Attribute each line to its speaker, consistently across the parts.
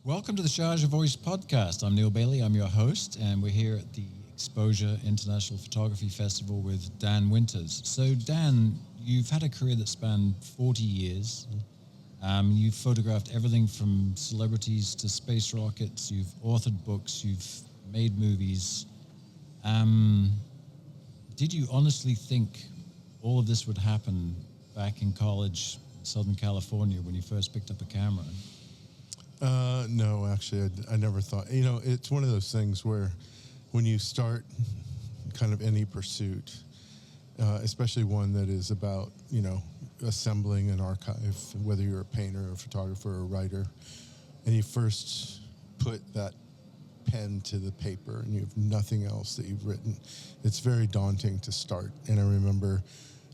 Speaker 1: Welcome to the Charge of Voice podcast. I'm Neale Bailey. I'm your host, and we're here at the Exposure International Photography Festival with Dan Winters. So, Dan, you've had a career that spanned 40 years. You've photographed everything from celebrities to space rockets. You've authored books. You've made movies. Did you honestly think all of this would happen back in college, Southern California, when you first picked up a camera?
Speaker 2: No, actually, I never thought. It's one of those things where when you start kind of any pursuit, especially one that is about, assembling an archive, whether you're a painter, a photographer, or a writer, and you first put that pen to the paper and you have nothing else that you've written, it's very daunting to start. And I remember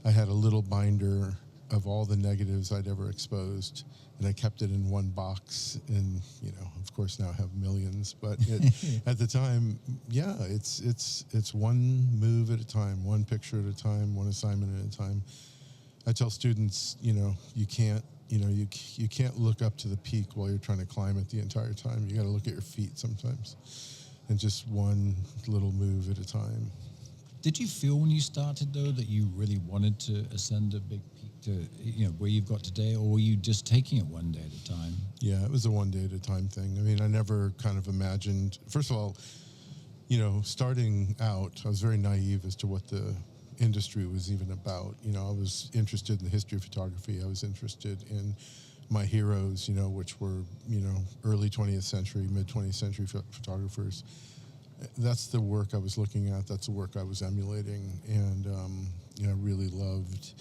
Speaker 2: I had a little binder of all the negatives I'd ever exposed, and I kept it in one box, and of course now I have millions, but at the time, it's one move at a time, one picture at a time, one assignment at a time. I tell students, you can't look up to the peak while you're trying to climb it the entire time. You got to look at your feet sometimes, and just one little move at a time.
Speaker 1: Did you feel when you started, though, that you really wanted to ascend a big peak to, where you've got today, or were you just taking it one day at a time?
Speaker 2: Yeah, it was a one day at a time thing. I mean, I never kind of imagined, first of all, starting out, I was very naive as to what the industry was even about. I was interested in the history of photography. I was interested in my heroes, which were, early 20th century, mid 20th century photographers. That's the work I was looking at. That's the work I was emulating. And, I really loved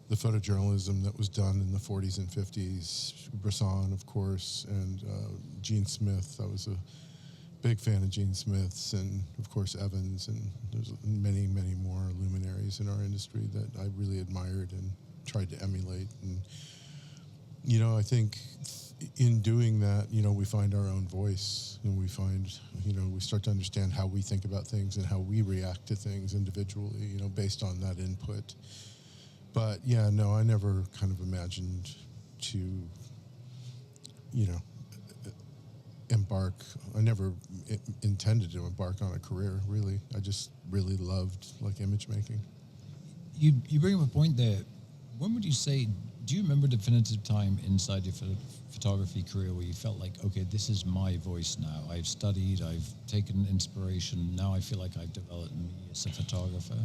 Speaker 2: the photojournalism that was done in the 40s and 50s. Bresson, of course, and Gene Smith. I was a big fan of Gene Smith's, and, of course, Evans. And there's many, many more luminaries in our industry that I really admired and tried to emulate. And, I think in doing that, we find our own voice, and we find, we start to understand how we think about things and how we react to things individually, based on that input. But I never kind of imagined to, embark. I never intended to embark on a career, really. I just really loved image making.
Speaker 1: You bring up a point there. When would you say, do you remember a definitive time inside your photography career where you felt like, okay, this is my voice now. I've studied, I've taken inspiration. Now I feel like I've developed me as a photographer?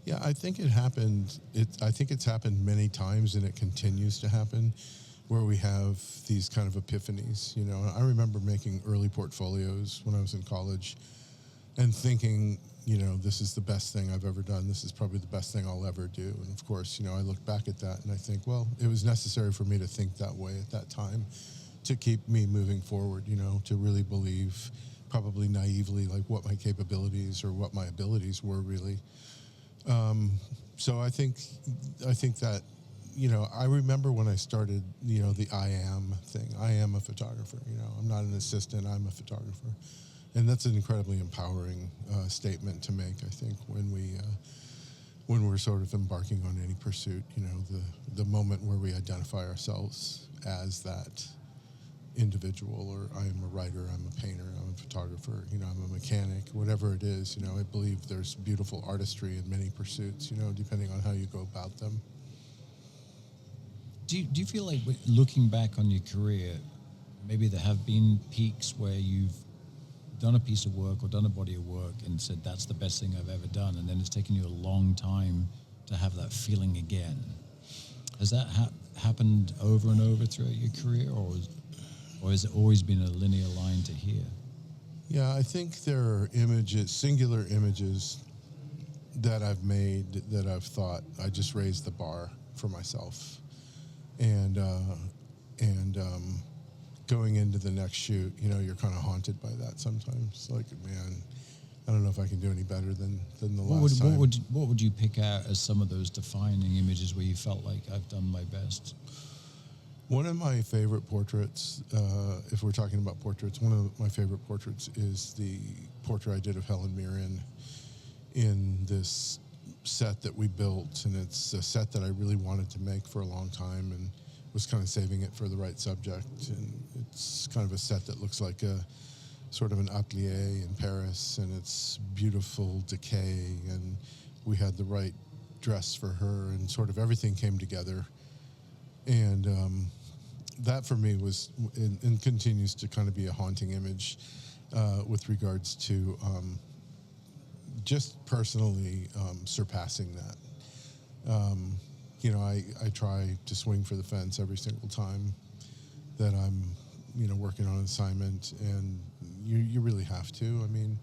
Speaker 2: Yeah, I think it happened. I think it's happened many times, and it continues to happen, where we have these kind of epiphanies. I remember making early portfolios when I was in college and thinking, this is the best thing I've ever done. This is probably the best thing I'll ever do. And of course, I look back at that and I think, well, it was necessary for me to think that way at that time to keep me moving forward, to really believe, probably naively, what my capabilities or what my abilities were really. So I think that, I remember when I started, the I am thing. I am a photographer. I'm not an assistant. I'm a photographer. And that's an incredibly empowering statement to make, I think, when we're sort of embarking on any pursuit. The moment where we identify ourselves as that individual, or I am a writer, I'm a painter, I'm a photographer, I'm a mechanic, whatever it is. I believe there's beautiful artistry in many pursuits, depending on how you go about them.
Speaker 1: Do you feel like, looking back on your career, maybe there have been peaks where you've done a piece of work or done a body of work and said, that's the best thing I've ever done, and then it's taken you a long time to have that feeling again? Has that happened over and over throughout your career, or has it always been a linear line to here?
Speaker 2: Yeah, I think there are singular images that I've made that I've thought I just raised the bar for myself. And going into the next shoot, you're kind of haunted by that sometimes. Like, man, I don't know if I can do any better than the last time.
Speaker 1: What would you pick out as some of those defining images where you felt like I've done my best?
Speaker 2: One of my favorite portraits, if we're talking about portraits, one of my favorite portraits is the portrait I did of Helen Mirren in this set that we built, and it's a set that I really wanted to make for a long time, and was kind of saving it for the right subject. And it's kind of a set that looks like a sort of an atelier in Paris, and it's beautiful decay, and we had the right dress for her, and sort of everything came together. And that for me was, and continues to kind of be a haunting image with regards to just personally surpassing that. I try to swing for the fence every single time that I'm, working on an assignment, and you really have to. I mean,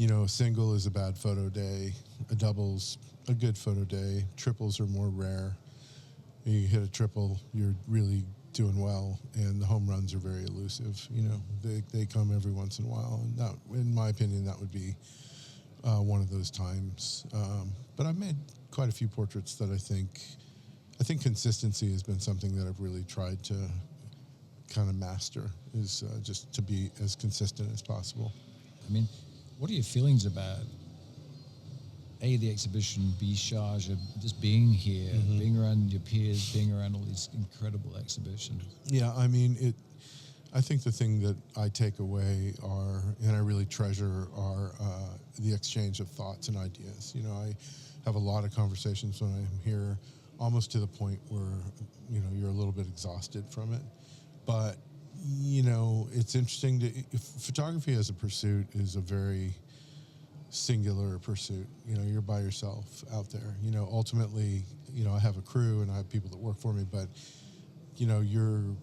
Speaker 2: a single is a bad photo day, a double's a good photo day, triples are more rare. You hit a triple, you're really doing well, and the home runs are very elusive. They come every once in a while, and that, in my opinion, that would be one of those times. But I've made quite a few portraits that I think consistency has been something that I've really tried to kind of master, is just to be as consistent as possible.
Speaker 1: I mean, what are your feelings about A, the exhibition, B, Sharjah, just being here, being around your peers, being around all these incredible exhibitions?
Speaker 2: Yeah, I mean, I think the thing that I take away are, and I really treasure, are the exchange of thoughts and ideas. I have a lot of conversations when I'm here, almost to the point where, you're a little bit exhausted from it. But, it's interesting photography as a pursuit is a very singular pursuit. You're by yourself out there. Ultimately, I have a crew and I have people that work for me, but, your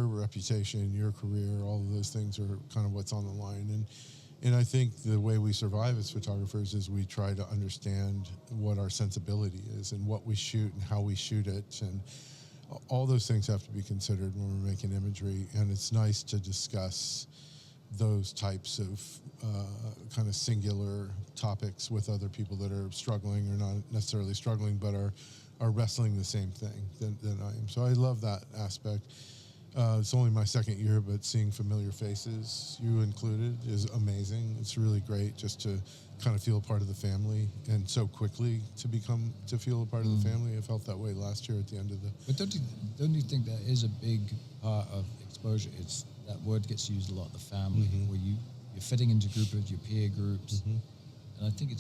Speaker 2: reputation, your career, all of those things are kind of what's on the line. And I think the way we survive as photographers is we try to understand what our sensibility is and what we shoot and how we shoot it. And all those things have to be considered when we're making imagery. And it's nice to discuss those types of kind of singular topics with other people that are struggling, or not necessarily struggling, but are wrestling the same thing than I am. So I love that aspect. It's only my second year, but seeing familiar faces, you included, is amazing. It's really great just to kind of feel a part of the family, and so quickly to feel a part of the family. I felt that way last year at the end of the...
Speaker 1: But don't you think that is a big part of exposure? It's that word gets used a lot, the family, where you're fitting into groups, your peer groups. And I think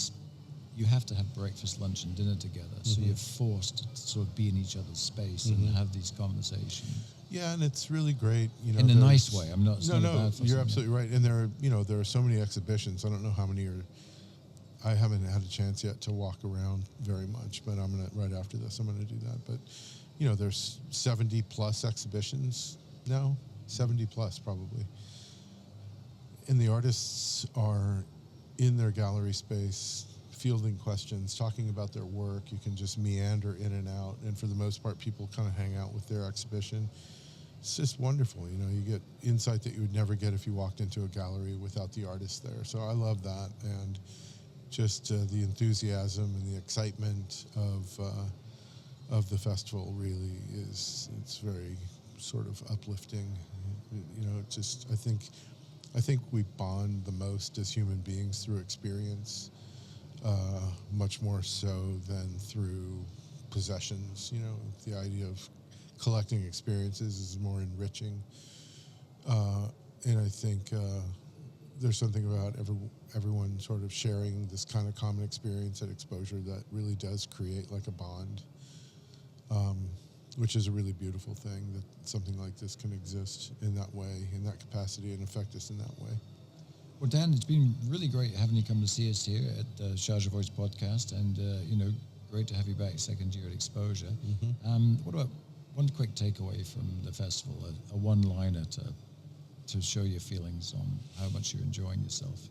Speaker 1: you have to have breakfast, lunch, and dinner together. So you're forced to sort of be in each other's space and have these conversations.
Speaker 2: Yeah, and it's really great.
Speaker 1: In a nice way. I'm not.
Speaker 2: No, you're absolutely right. And there are so many exhibitions. I don't know how many are. I haven't had a chance yet to walk around very much, but right after this, I'm gonna do that. But there's 70 plus exhibitions now, 70 plus probably. And the artists are in their gallery space, fielding questions, talking about their work. You can just meander in and out, and for the most part, people kind of hang out with their exhibition. It's just wonderful. You get insight that you would never get if you walked into a gallery without the artist there. So I love that, and just the enthusiasm and the excitement of the festival really it's very sort of uplifting. I think we bond the most as human beings through experience, much more so than through possessions. The idea of collecting experiences is more enriching. And I think there's something about everyone sort of sharing this kind of common experience at exposure that really does create like a bond, which is a really beautiful thing, that something like this can exist in that way, in that capacity, and affect us in that way.
Speaker 1: Well, Dan, it's been really great having you come to see us here at the Sharjah Voice podcast, and great to have you back second year at Exposure. What about one quick takeaway from the festival, a one-liner to show your feelings on how much you're enjoying yourself?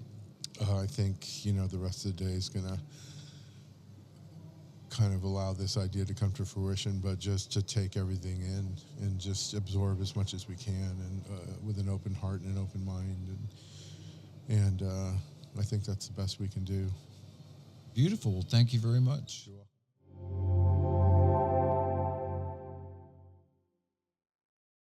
Speaker 2: I think the rest of the day is gonna kind of allow this idea to come to fruition, but just to take everything in and just absorb as much as we can, and with an open heart and an open mind, and I think that's the best we can do.
Speaker 1: Beautiful. Thank you very much.
Speaker 2: You're welcome.